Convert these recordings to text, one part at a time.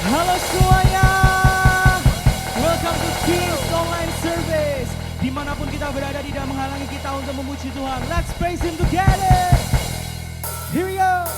Halo semuanya, welcome to Kings Online Service. Dimanapun kita berada tidak menghalangi kita untuk memuji Tuhan. Let's praise Him together. Here we go.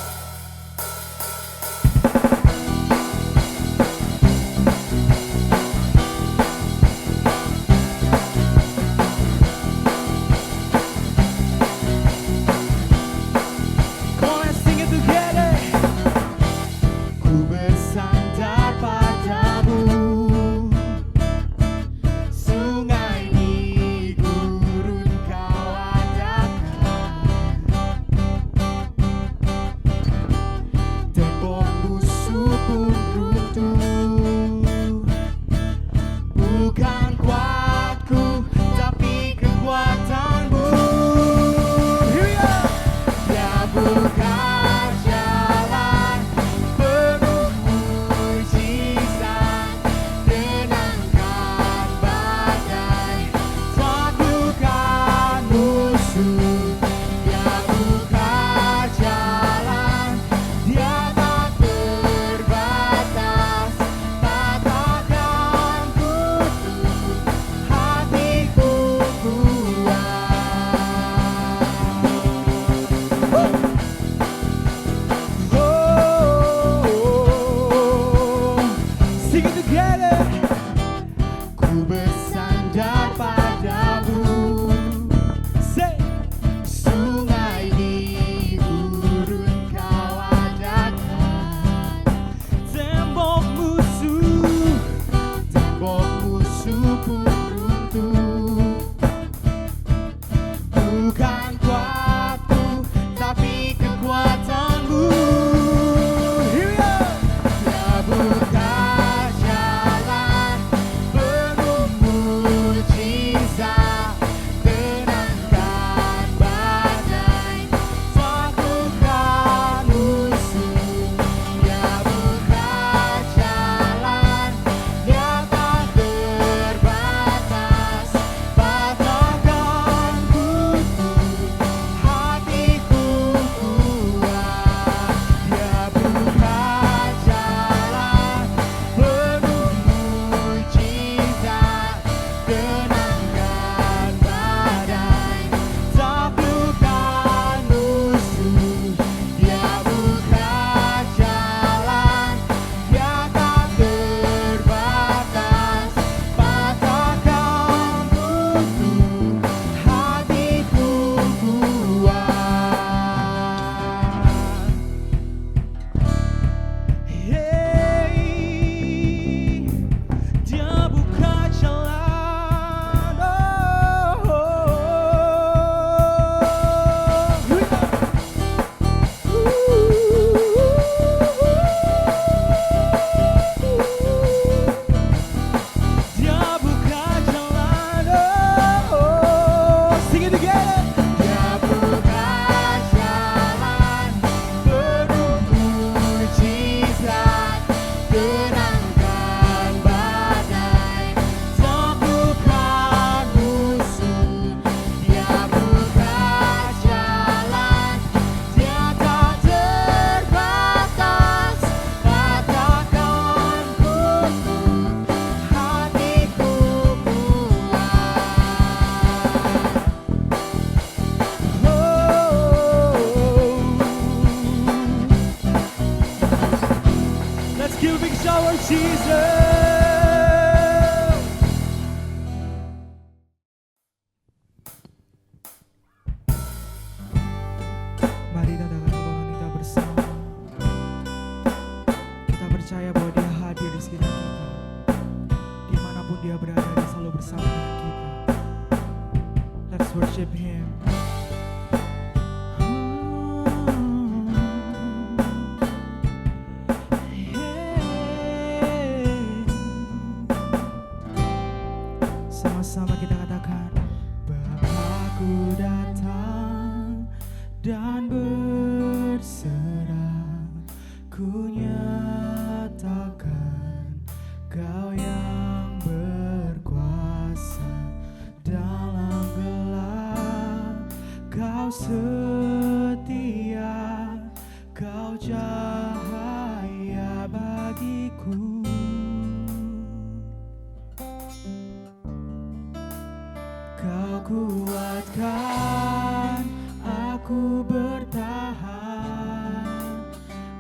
kuatkan aku bertahan,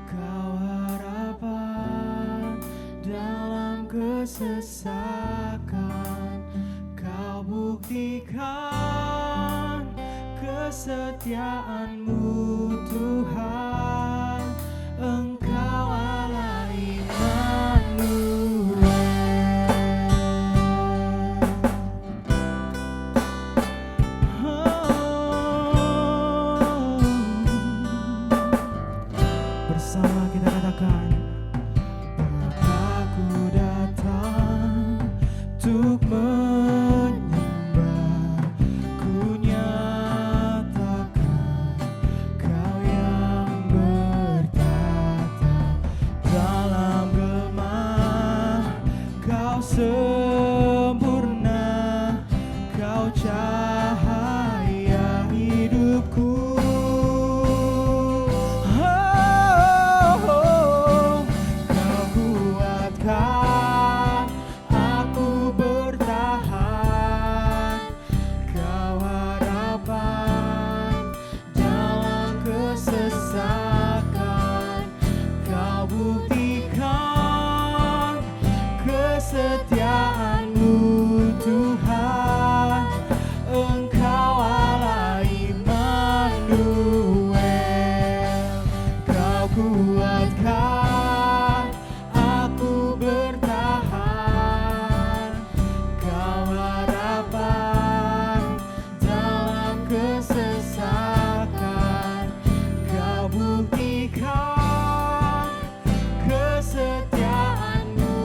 Kau harapan dalam kesesakan, Kau buktikan kesetiaan-Mu Tuhan, Engkau Allah Immanuel. Bersama kita katakan, Bapa, ku datang untuk menyembah, ku nyatakan Kau yang bertata dalam gemah, Kau sempurna, Kau cahaya hidupku. Aku bertahan, Kau harapan dalam kesesakan, Kau buktikan kesetiaan-Mu Tuhan, Engkau Allah Immanuel. Kau kuatkan aku bertahan, Kau harapan dalam kesesakan, Kau buktikan kesetiaan-Mu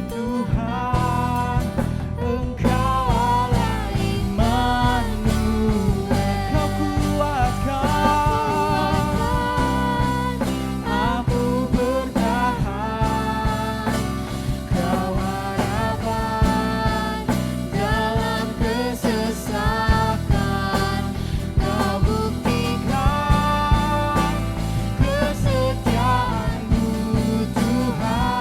Tuhan, Engkau Allah Immanuel. Kau kuatkan aku bertahan, Kau harapan dalam kesesakan, Kau buktikan kesetiaan-Mu Tuhan,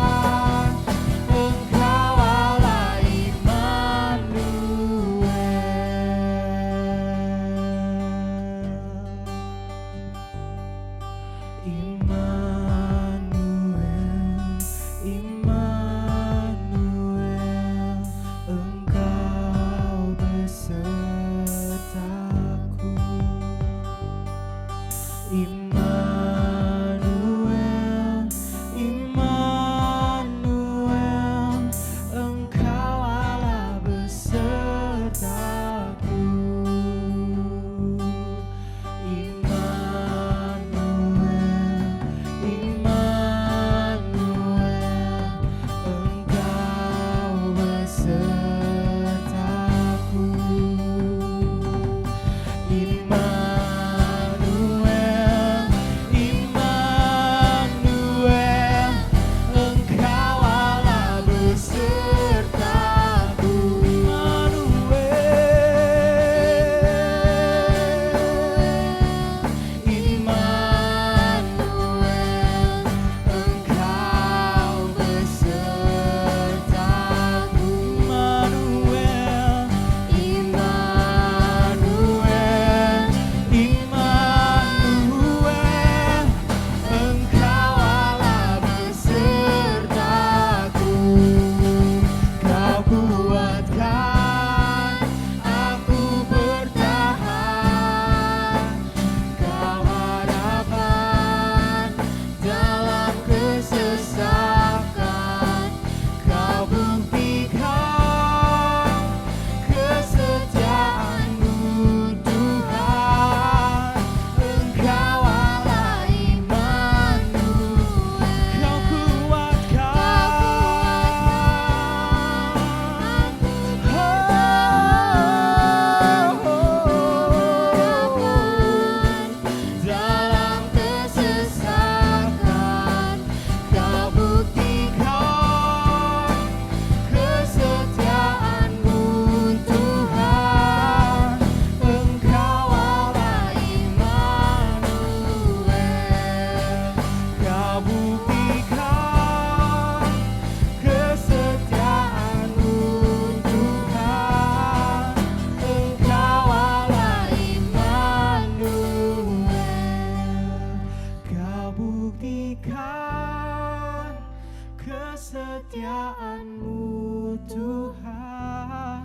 kesetiaan-Mu Tuhan,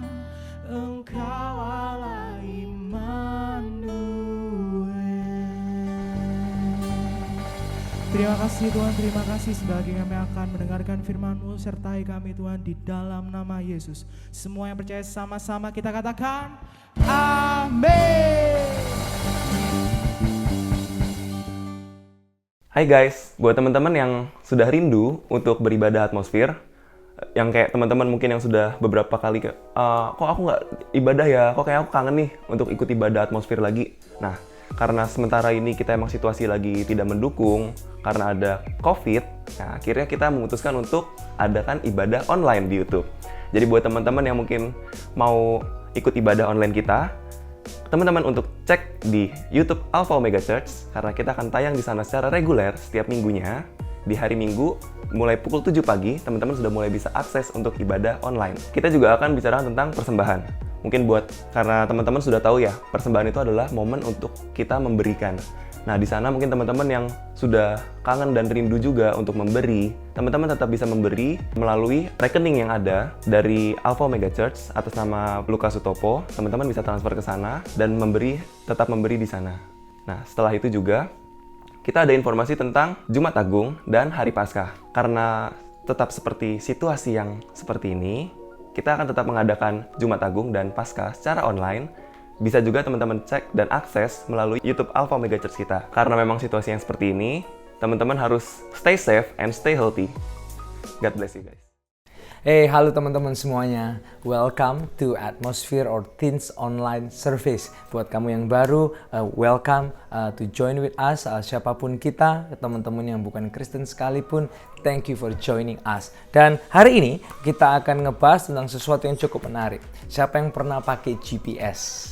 Engkau Allah Immanuel. Terima kasih Tuhan, terima kasih sebagai kami akan mendengarkan firman-Mu. Sertai kami Tuhan di dalam nama Yesus. Semua yang percaya sama-sama kita katakan amin. Hai guys, buat teman-teman yang sudah rindu untuk beribadah atmosfer, yang kayak teman-teman mungkin yang sudah beberapa kali kok aku nggak ibadah ya, kok kayak aku kangen nih untuk ikut ibadah atmosfer lagi. Nah, karena sementara ini kita emang situasi lagi tidak mendukung karena ada COVID, nah akhirnya kita memutuskan untuk adakan ibadah online di YouTube. Jadi buat teman-teman yang mungkin mau ikut ibadah online kita, teman-teman untuk cek di YouTube Alpha Omega Church karena kita akan tayang di sana secara reguler setiap minggunya. Di hari Minggu mulai pukul 7 pagi, teman-teman sudah mulai bisa akses untuk ibadah online. Kita juga akan bicara tentang persembahan. Mungkin karena teman-teman sudah tahu ya, persembahan itu adalah momen untuk kita memberikan. Nah, di sana mungkin teman-teman yang sudah kangen dan rindu juga untuk memberi, teman-teman tetap bisa memberi melalui rekening yang ada dari Alpha Omega Church atas nama Lukas Sutopo. Teman-teman bisa transfer ke sana dan tetap memberi di sana. Nah, setelah itu juga kita ada informasi tentang Jumat Agung dan Hari Paskah. Karena tetap seperti situasi yang seperti ini, kita akan tetap mengadakan Jumat Agung dan Paskah secara online. Bisa juga teman-teman cek dan akses melalui YouTube Alpha Omega Church kita. Karena memang situasi yang seperti ini, teman-teman harus stay safe and stay healthy. God bless you guys. Hey, halo teman-teman semuanya. Welcome to Atmosphere or Teens Online Service. Buat kamu yang baru, welcome to join with us. Siapapun kita, teman-teman yang bukan Kristen sekalipun, thank you for joining us. Dan hari ini kita akan ngebahas tentang sesuatu yang cukup menarik. Siapa yang pernah pakai GPS?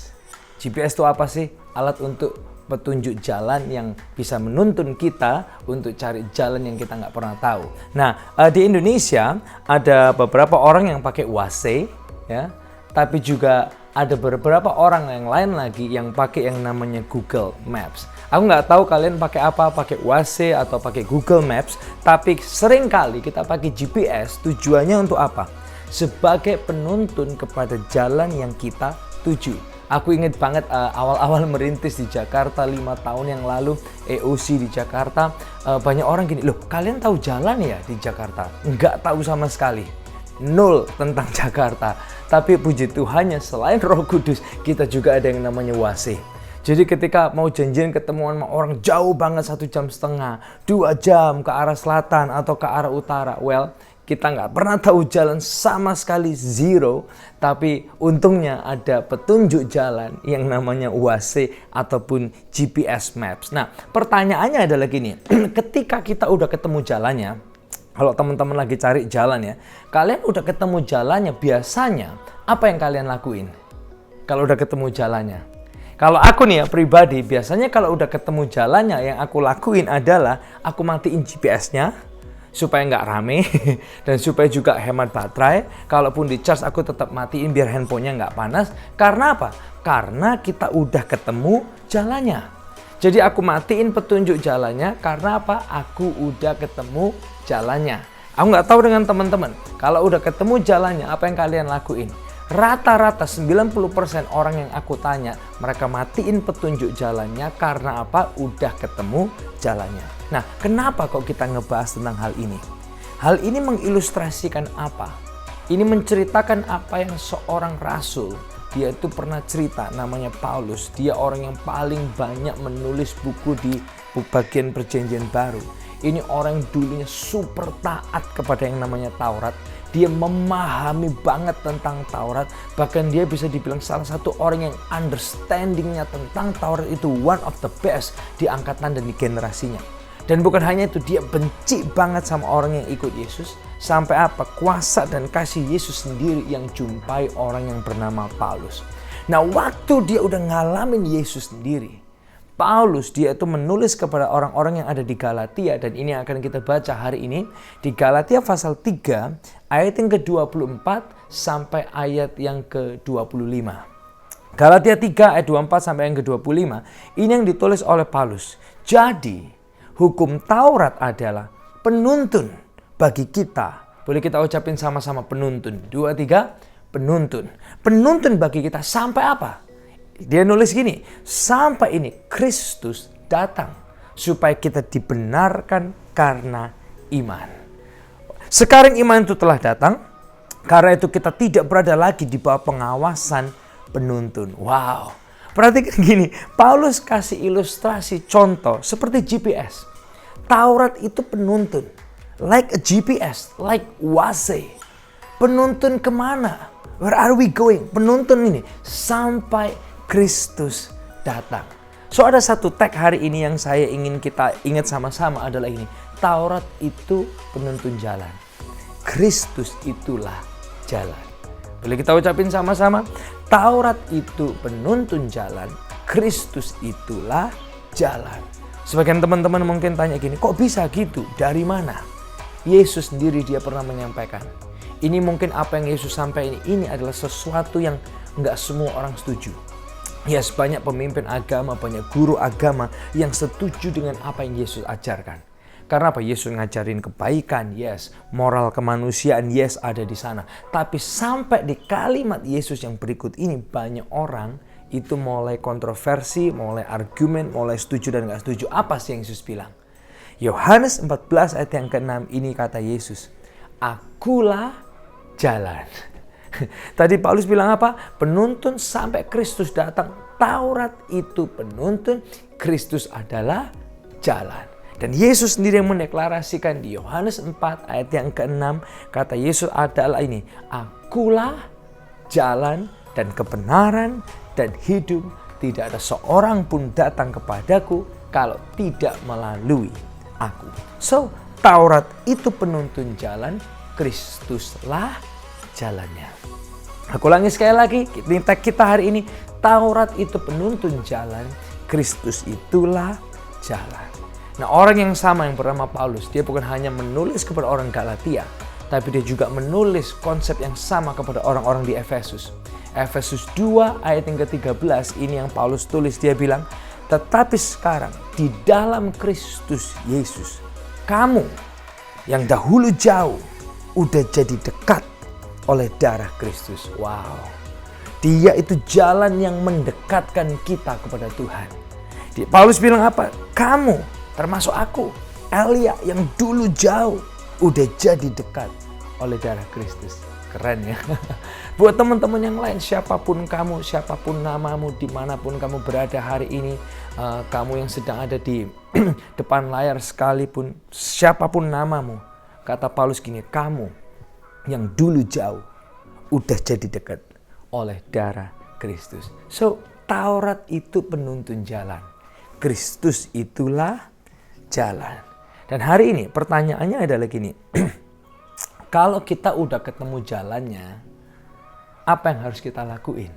GPS itu apa sih? Alat untuk petunjuk jalan yang bisa menuntun kita untuk cari jalan yang kita nggak pernah tahu. Nah, di Indonesia ada beberapa orang yang pakai Waze, ya, tapi juga ada beberapa orang yang lain lagi yang pakai yang namanya Google Maps. Aku nggak tahu kalian pakai apa, pakai Waze atau pakai Google Maps, tapi sering kali kita pakai GPS. Tujuannya untuk apa? Sebagai penuntun kepada jalan yang kita tuju. Aku ingat banget awal-awal merintis di Jakarta 5 tahun yang lalu, EOC di Jakarta, banyak orang gini, loh kalian tahu jalan ya di Jakarta? Nggak tahu sama sekali, nol tentang Jakarta. Tapi puji Tuhannya selain Roh Kudus, kita juga ada yang namanya Waze. Jadi ketika mau janjian ketemuan sama orang jauh banget 1,5 jam, 2 jam ke arah selatan atau ke arah utara, kita nggak pernah tahu jalan sama sekali, zero. Tapi untungnya ada petunjuk jalan yang namanya Waze ataupun GPS Maps. Nah, pertanyaannya adalah gini, ketika kita udah ketemu jalannya, kalau teman-teman lagi cari jalan ya, kalian udah ketemu jalannya, biasanya apa yang kalian lakuin? Kalau udah ketemu jalannya. Kalau aku nih ya pribadi, biasanya kalau udah ketemu jalannya, yang aku lakuin adalah aku matiin GPS-nya, supaya nggak rame dan supaya juga hemat baterai. Kalaupun di charge aku tetap matiin biar handphonenya nggak panas. Karena apa? Karena kita udah ketemu jalannya. Jadi aku matiin petunjuk jalannya karena apa? Aku udah ketemu jalannya. Aku nggak tahu dengan teman-teman. Kalau udah ketemu jalannya, apa yang kalian lakuin? Rata-rata 90% orang yang aku tanya, mereka matiin petunjuk jalannya karena apa? Udah ketemu jalannya. Nah, kenapa kok kita ngebahas tentang hal ini? Hal ini mengilustrasikan apa? Ini menceritakan apa yang seorang rasul, dia itu pernah cerita, namanya Paulus. Dia orang yang paling banyak menulis buku di bagian Perjanjian Baru. Ini orang yang dulunya super taat kepada yang namanya Taurat. Dia memahami banget tentang Taurat. Bahkan dia bisa dibilang salah satu orang yang understandingnya tentang Taurat itu one of the best di angkatan dan di generasinya. Dan bukan hanya itu, dia benci banget sama orang yang ikut Yesus. Sampai apa? Kuasa dan kasih Yesus sendiri yang jumpai orang yang bernama Paulus. Nah, waktu dia udah ngalamin Yesus sendiri, Paulus dia itu menulis kepada orang-orang yang ada di Galatia. Dan ini akan kita baca hari ini. Di Galatia pasal 3 ayat yang ke-24 sampai ayat yang ke-25. Galatia 3 ayat 24 sampai yang ke-25. Ini yang ditulis oleh Paulus. Jadi hukum Taurat adalah penuntun bagi kita Boleh kita ucapin sama-sama penuntun. 2, 3, penuntun. Penuntun bagi kita sampai apa? Dia nulis gini, sampai ini Kristus datang supaya kita dibenarkan karena iman. Sekarang iman itu telah datang, karena itu kita tidak berada lagi di bawah pengawasan penuntun. Wow. Perhatikan gini, Paulus kasih ilustrasi contoh seperti GPS. Taurat itu penuntun. Like a GPS, like Waze. Penuntun kemana? Where are we going? Penuntun ini sampai Kristus datang. So ada satu tag hari ini yang saya ingin kita ingat sama-sama adalah ini. Taurat itu penuntun jalan. Kristus itulah jalan. Boleh kita ucapin sama-sama? Taurat itu penuntun jalan. Kristus itulah jalan. Sebagian teman-teman mungkin tanya gini, kok bisa gitu? Dari mana? Yesus sendiri dia pernah menyampaikan. Ini mungkin apa yang Yesus sampaikan ini adalah sesuatu yang nggak semua orang setuju. Yes, banyak pemimpin agama, banyak guru agama yang setuju dengan apa yang Yesus ajarkan. Karena apa? Yesus ngajarin kebaikan, yes. Moral kemanusiaan, yes, ada di sana. Tapi sampai di kalimat Yesus yang berikut ini, banyak orang itu mulai kontroversi, mulai argumen, mulai setuju dan nggak setuju. Apa sih yang Yesus bilang? Yohanes 14 ayat yang ke-6 ini kata Yesus, akulah jalan. Tadi Paulus bilang apa? Penuntun sampai Kristus datang. Taurat itu penuntun, Kristus adalah jalan. Dan Yesus sendiri yang mendeklarasikan di Yohanes 4 ayat yang ke-6, kata Yesus adalah ini, akulah jalan dan kebenaran dan hidup. Tidak ada seorang pun datang kepadaku kalau tidak melalui aku. So, Taurat itu penuntun jalan, Kristuslah jalannya. Aku ulangi sekali lagi, tag kita hari ini, Taurat itu penuntun jalan, Kristus itulah jalan. Nah, orang yang sama yang bernama Paulus, dia bukan hanya menulis kepada orang Galatia, tapi dia juga menulis konsep yang sama kepada orang-orang di Efesus. Efesus 2 ayat yang ke-13 ini yang Paulus tulis, dia bilang, tetapi sekarang di dalam Kristus Yesus, kamu yang dahulu jauh udah jadi dekat oleh darah Kristus. Wow. Dia itu jalan yang mendekatkan kita kepada Tuhan. Paulus bilang apa? Kamu, termasuk aku, Elia yang dulu jauh, udah jadi dekat oleh darah Kristus. Keren ya. Buat teman-teman yang lain, siapapun kamu, siapapun namamu, dimanapun kamu berada hari ini, kamu yang sedang ada di depan layar sekalipun, siapapun namamu, kata Paulus gini, kamu yang dulu jauh, udah jadi dekat oleh darah Kristus. So, Taurat itu penuntun jalan. Kristus itulah jalan. Dan hari ini pertanyaannya adalah gini. Kalau kita udah ketemu jalannya, apa yang harus kita lakuin?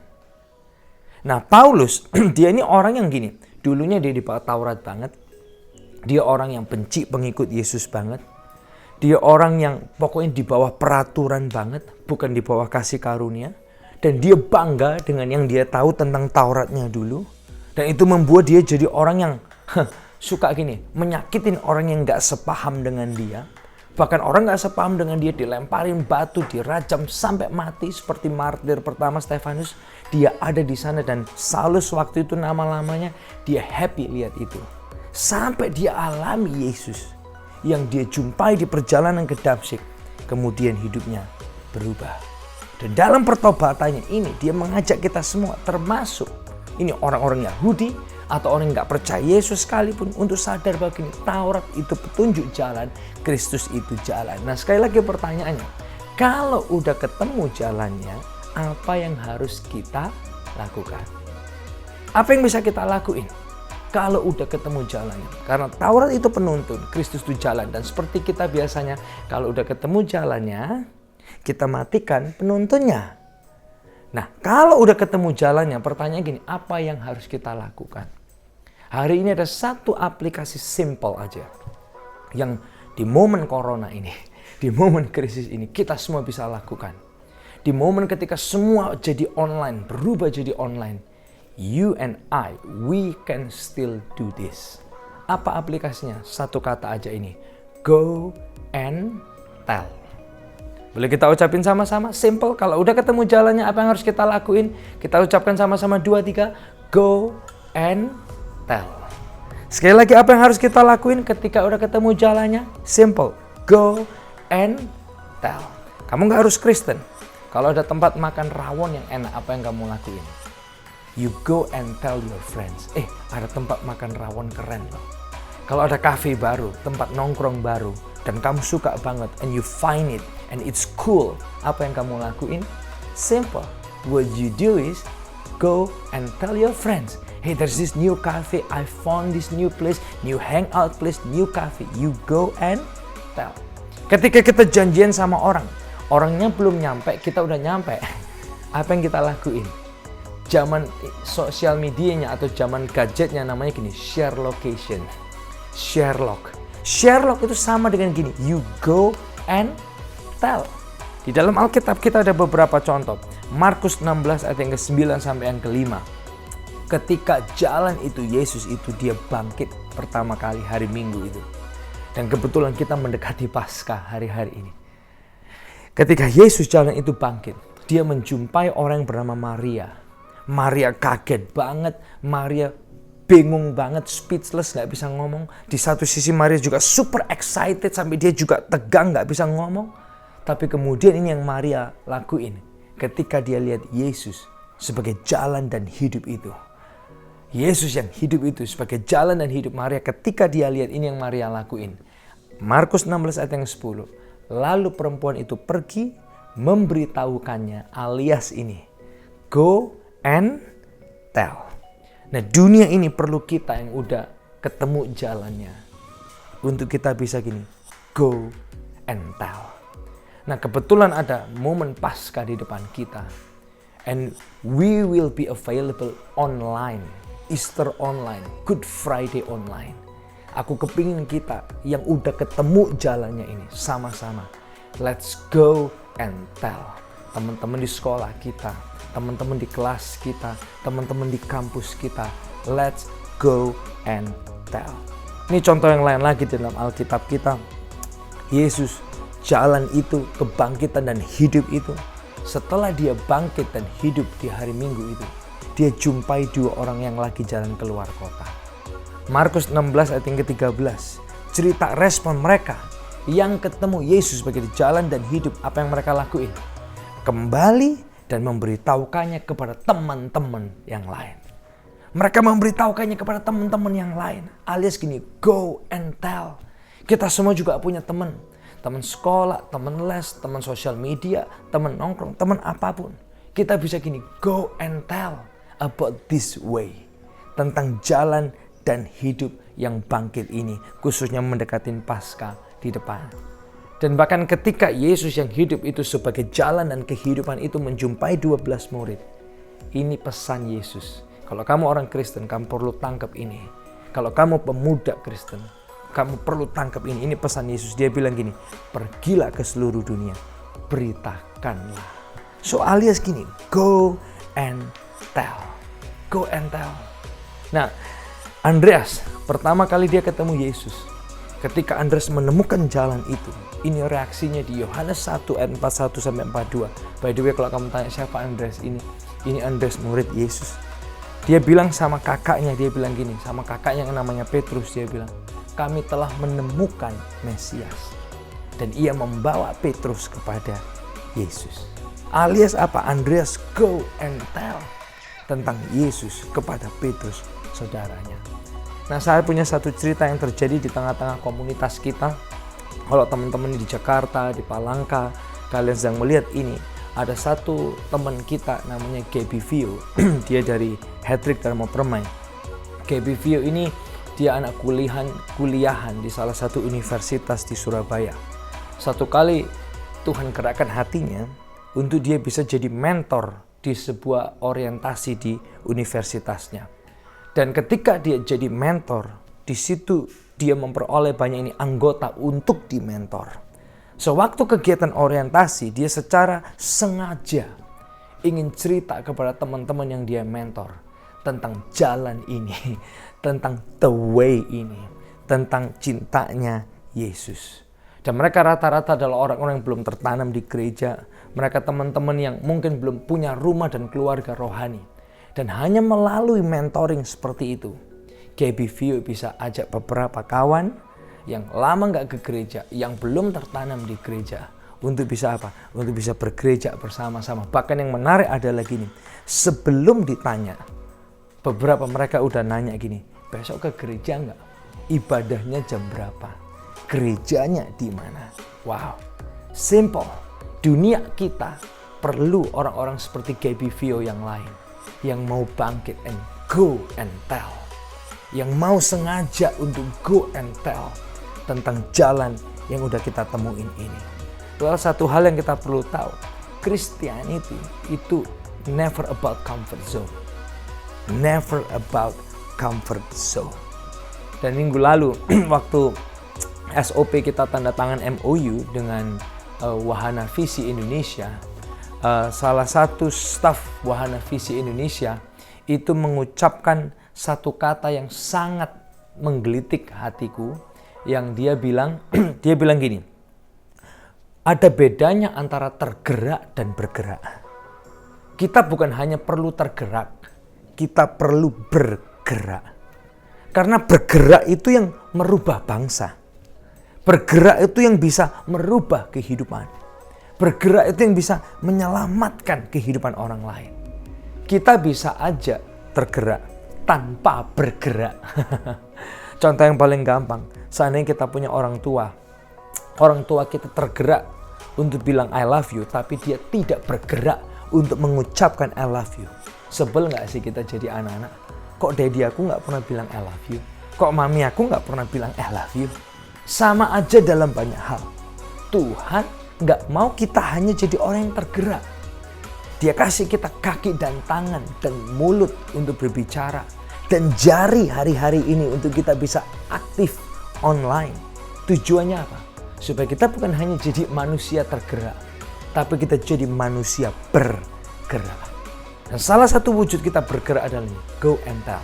Nah, Paulus, dia ini orang yang gini. Dulunya dia di bawah Taurat banget. Dia orang yang benci pengikut Yesus banget. Dia orang yang pokoknya di bawah peraturan banget, bukan di bawah kasih karunia. Dan dia bangga dengan yang dia tahu tentang Tauratnya dulu. Dan itu membuat dia jadi orang yang suka gini, menyakitin orang yang gak sepaham dengan dia. Bahkan orang gak sepaham dengan dia dilemparin batu, dirajam sampai mati seperti martir pertama Stefanus. Dia ada di sana dan Saulus waktu itu nama-lamanya, dia happy lihat itu. Sampai dia alami Yesus yang dia jumpai di perjalanan ke Damsyik. Kemudian hidupnya berubah. Dan dalam pertobatannya ini dia mengajak kita semua termasuk ini orang-orang Yahudi atau orang yang gak percaya Yesus sekalipun untuk sadar bahwa ini Taurat itu petunjuk jalan, Kristus itu jalan. Nah, sekali lagi pertanyaannya, kalau udah ketemu jalannya, apa yang harus kita lakukan? Apa yang bisa kita lakuin kalau udah ketemu jalannya? Karena Taurat itu penuntun, Kristus itu jalan. Dan seperti kita biasanya, kalau udah ketemu jalannya, kita matikan penuntunnya. Nah, kalau udah ketemu jalannya, pertanyaan gini, apa yang harus kita lakukan? Hari ini ada satu aplikasi simple aja yang di momen corona ini, di momen krisis ini, kita semua bisa lakukan. Di momen ketika semua jadi online, berubah jadi online, you and I, we can still do this. Apa aplikasinya? Satu kata aja ini, go and tell. Boleh kita ucapin sama-sama? Simple. Kalau udah ketemu jalannya, apa yang harus kita lakuin? Kita ucapkan sama-sama 2, 3. Go and tell. Sekali lagi, apa yang harus kita lakuin ketika udah ketemu jalannya? Simple. Go and tell. Kamu nggak harus Kristen. Kalau ada tempat makan rawon yang enak, apa yang kamu lakuin? You go and tell your friends. Ada tempat makan rawon keren loh. Kalau ada cafe baru, tempat nongkrong baru, dan kamu suka banget, and you find it, and it's cool, apa yang kamu lakuin? Simple. What you do is, go and tell your friends. Hey, there's this new cafe, I found this new place, new hangout place, new cafe. You go and tell. Ketika kita janjian sama orang, orangnya belum nyampe, kita udah nyampe. Apa yang kita lakuin? Zaman sosial medianya atau zaman gadgetnya namanya gini, share location. Share log. Share log itu sama dengan gini, you go and tell. Di dalam Alkitab kita ada beberapa contoh. Markus 16 ayat yang ke-9 sampai yang ke-5. Ketika jalan itu, Yesus itu dia bangkit pertama kali hari Minggu itu. Dan kebetulan kita mendekati Paskah hari-hari ini. Ketika Yesus jalan itu bangkit, dia menjumpai orang yang bernama Maria. Maria kaget banget, Maria bingung banget, speechless, gak bisa ngomong. Di satu sisi Maria juga super excited sampai dia juga tegang, gak bisa ngomong. Tapi kemudian ini yang Maria lakuin ketika dia lihat Yesus sebagai jalan dan hidup itu. Yesus yang hidup itu sebagai jalan dan hidup Maria, ketika dia lihat ini yang Maria lakuin. Markus 16 ayat yang 10. Lalu perempuan itu pergi memberitahukannya alias ini. Go and tell. Nah, dunia ini perlu kita yang udah ketemu jalannya. Untuk kita bisa gini, go and tell. Nah, kebetulan ada momen Paskah di depan kita. And we will be available online. Easter online, Good Friday online. Aku kepingin kita yang udah ketemu jalannya ini sama-sama. Let's go and tell. Teman-teman di sekolah kita, teman-teman di kelas kita, teman-teman di kampus kita. Let's go and tell. Ini contoh yang lain lagi dalam Alkitab kita. Yesus jalan itu, kebangkitan dan hidup itu. Setelah dia bangkit dan hidup di hari Minggu itu, dia jumpai 2 orang yang lagi jalan keluar kota. Markus 16 ayat yang ke-13. Cerita respon mereka yang ketemu Yesus sebagai jalan dan hidup. Apa yang mereka lakuin? Kembali dan memberitahukannya kepada teman-teman yang lain. Mereka memberitahukannya kepada teman-teman yang lain. Alias gini, go and tell. Kita semua juga punya teman. Teman sekolah, teman les, teman sosial media, teman nongkrong, teman apapun. Kita bisa gini, go and tell about this way. Tentang jalan dan hidup yang bangkit ini. Khususnya mendekatin Paskah di depan. Dan bahkan ketika Yesus yang hidup itu sebagai jalan dan kehidupan itu menjumpai 12 murid. Ini pesan Yesus. Kalau kamu orang Kristen, kamu perlu tangkap ini. Kalau kamu pemuda Kristen, kamu perlu tangkap ini. Ini pesan Yesus. Dia bilang gini, pergilah ke seluruh dunia, beritakanlah. So alias gini, go and tell. Go and tell. Nah, Andreas, pertama kali dia ketemu Yesus. Ketika Andreas menemukan jalan itu, ini reaksinya di Yohanes 1 ayat 41 sampai 42. By the way, kalau kamu tanya siapa Andreas ini Andreas murid Yesus. Dia bilang sama kakaknya, dia bilang gini, sama kakaknya yang namanya Petrus, dia bilang, kami telah menemukan Mesias. Dan ia membawa Petrus kepada Yesus. Alias apa? Andreas go and tell tentang Yesus kepada Petrus, saudaranya. Nah, saya punya satu cerita yang terjadi di tengah-tengah komunitas kita. Kalau teman-teman di Jakarta, di Palangka, kalian sedang melihat ini, ada satu teman kita namanya Gaby Vio. Dia dari Hattrick Dharma Permai. Gaby Vio ini dia anak kuliahan di salah satu universitas di Surabaya. Satu kali Tuhan gerakkan hatinya untuk dia bisa jadi mentor di sebuah orientasi di universitasnya. Dan ketika dia jadi mentor, di situ dia memperoleh banyak ini anggota untuk dimentor. Sewaktu kegiatan orientasi, dia secara sengaja ingin cerita kepada teman-teman yang dia mentor tentang jalan ini, tentang the way ini, tentang cintanya Yesus. Dan mereka rata-rata adalah orang-orang yang belum tertanam di gereja. Mereka teman-teman yang mungkin belum punya rumah dan keluarga rohani. Dan hanya melalui mentoring seperti itu, Gaby Vio bisa ajak beberapa kawan yang lama nggak ke gereja, yang belum tertanam di gereja, untuk bisa apa? Untuk bisa bergereja bersama-sama. Bahkan yang menarik adalah gini, sebelum ditanya, beberapa mereka udah nanya gini, besok ke gereja nggak? Ibadahnya jam berapa? Gerejanya di mana? Wow, simple. Dunia kita perlu orang-orang seperti Gaby Vio yang lain, yang mau bangkit and go and tell, yang mau sengaja untuk go and tell tentang jalan yang udah kita temuin ini. Well, satu hal yang kita perlu tahu, Christianity itu never about comfort zone. Never about comfort zone. Dan minggu lalu waktu SOP kita tanda tangan MOU dengan Wahana Visi Indonesia, salah satu staf Wahana Visi Indonesia itu mengucapkan satu kata yang sangat menggelitik hatiku, yang dia bilang gini, ada bedanya antara tergerak dan bergerak. Kita bukan hanya perlu tergerak, kita perlu bergerak. Karena bergerak itu yang merubah bangsa. Bergerak itu yang bisa merubah kehidupan. Bergerak itu yang bisa menyelamatkan kehidupan orang lain. Kita bisa aja tergerak tanpa bergerak. Contoh yang paling gampang, seandainya kita punya orang tua kita tergerak untuk bilang I love you, tapi dia tidak bergerak untuk mengucapkan I love you. Sebel gak sih kita jadi anak-anak? Kok daddy aku gak pernah bilang I love you? Kok mami aku gak pernah bilang I love you? Sama aja dalam banyak hal. Tuhan gak mau kita hanya jadi orang yang tergerak. Dia kasih kita kaki dan tangan dan mulut untuk berbicara. Dan jari hari-hari ini untuk kita bisa aktif online. Tujuannya apa? Supaya kita bukan hanya jadi manusia tergerak, tapi kita jadi manusia bergerak. Dan salah satu wujud kita bergerak adalah ini, go and tell.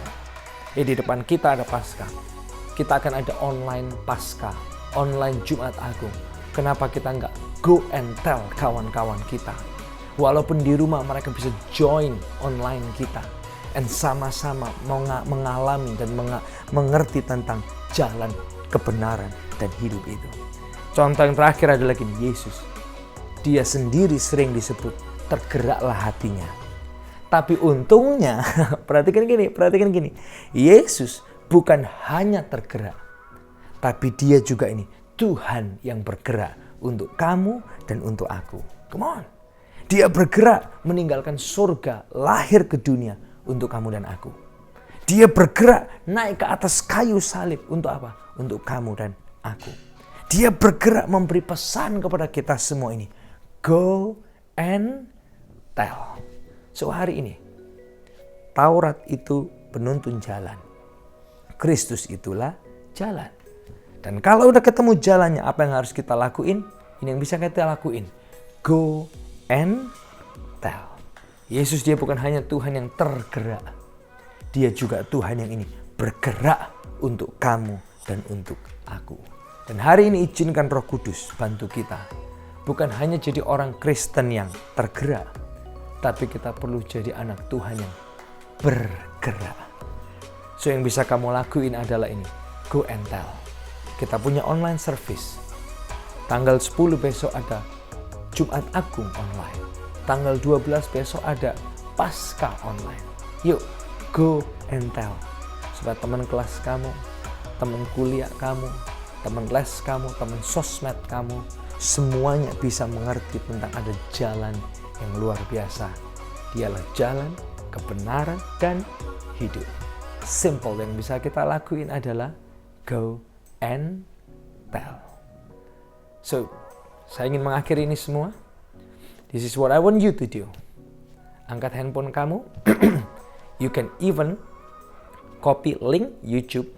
Di depan kita ada Paskah. Kita akan ada online Paskah, online Jumat Agung. Kenapa kita nggak go and tell kawan-kawan kita? Walaupun di rumah mereka bisa join online kita. Dan sama-sama mengalami dan mengerti tentang jalan kebenaran dan hidup itu. Contoh yang terakhir adalah gini, Yesus. Dia sendiri sering disebut tergeraklah hatinya. Tapi untungnya, perhatikan gini. Yesus bukan hanya tergerak, tapi dia juga ini Tuhan yang bergerak untuk kamu dan untuk aku. Come on. Dia bergerak meninggalkan surga, lahir ke dunia untuk kamu dan aku. Dia bergerak naik ke atas kayu salib untuk apa? Untuk kamu dan aku. Dia bergerak memberi pesan kepada kita semua ini. Go and tell. So hari ini, Taurat itu penuntun jalan. Kristus itulah jalan. Dan kalau udah ketemu jalannya, apa yang harus kita lakuin? Ini yang bisa kita lakuin. Go and tell. Yesus dia bukan hanya Tuhan yang tergerak. Dia juga Tuhan yang ini bergerak untuk kamu dan untuk aku. Dan hari ini izinkan Roh Kudus bantu kita. Bukan hanya jadi orang Kristen yang tergerak, tapi kita perlu jadi anak Tuhan yang bergerak. So yang bisa kamu lakuin adalah ini, go and tell. Kita punya online service. Tanggal 10 besok ada Jumat Agung online. Tanggal 12 besok ada Paskah online. Yuk, go and tell. Supaya teman kelas kamu, teman kuliah kamu, teman les kamu, teman sosmed kamu, semuanya bisa mengerti tentang ada jalan yang luar biasa. Dialah jalan, kebenaran, dan hidup. Simple yang bisa kita lakuin adalah go and tell. So, saya ingin mengakhiri ini semua. This is what I want you to do. Angkat handphone kamu. You can even copy link YouTube.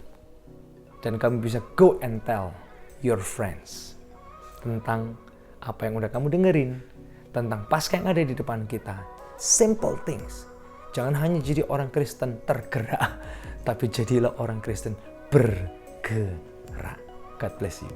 Dan kamu bisa go and tell your friends. Tentang apa yang udah kamu dengerin. Tentang Paskah yang ada di depan kita. Simple things. Jangan hanya jadi orang Kristen tergerak, tapi jadilah orang Kristen bergerak. God bless you.